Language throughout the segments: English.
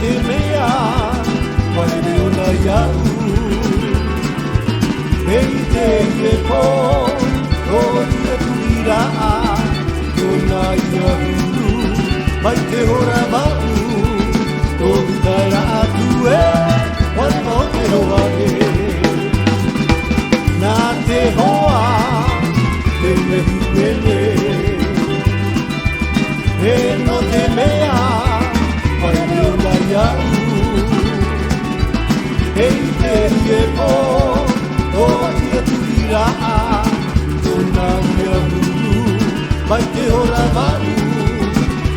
te mea mai me ona iau Ei te ie po o tia tuira Ona ia huru mai te hora mau O utaira atu e Wale mo te hoa e Nā te hoa Te mehu ele E no te mea Mai me ona iau Ei te ie po O tia tuira Ona ia huru Mai te hora mau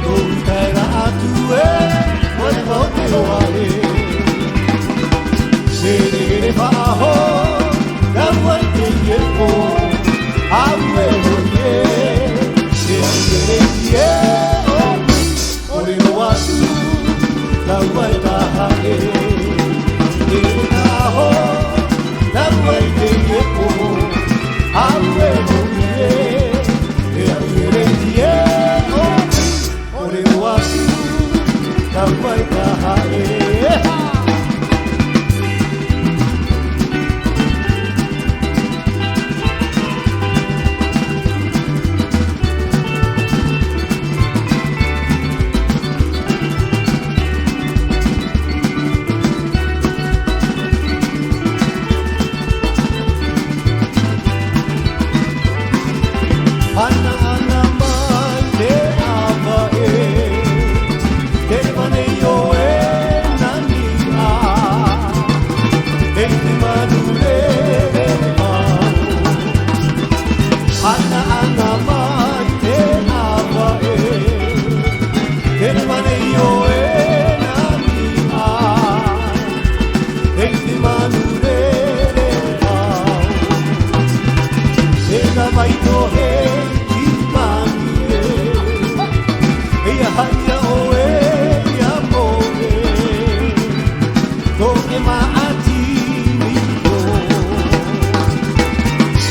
O utaira atu e Wale mo te hoa e Ere whaaho Kawai te ie po Aue hone E ere ie Ore no atu Kawai taha e Ere whaaho Kawai te ie po Aue hone E ere ie Ore no atu Kawai taha e Ana ana mai te ava e Te pane yo e nani a E te manu e mau Ana ana mai te ava e Te pane yo e nani a E te manu e mau E na mai to he Haia o e ia mo e Ko e maati miko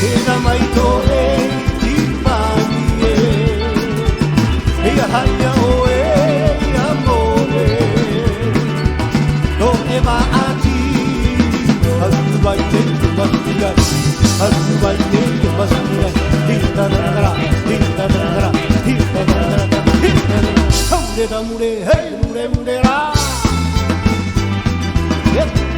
E na mai to e i pani e Ia haia o e ia mo e Ko e maati Hasu vai te tu masuia Hasu vai te tu masuia Hita dara, hita dara, hita dara Mure da mure, hey mure mure ra. Yep.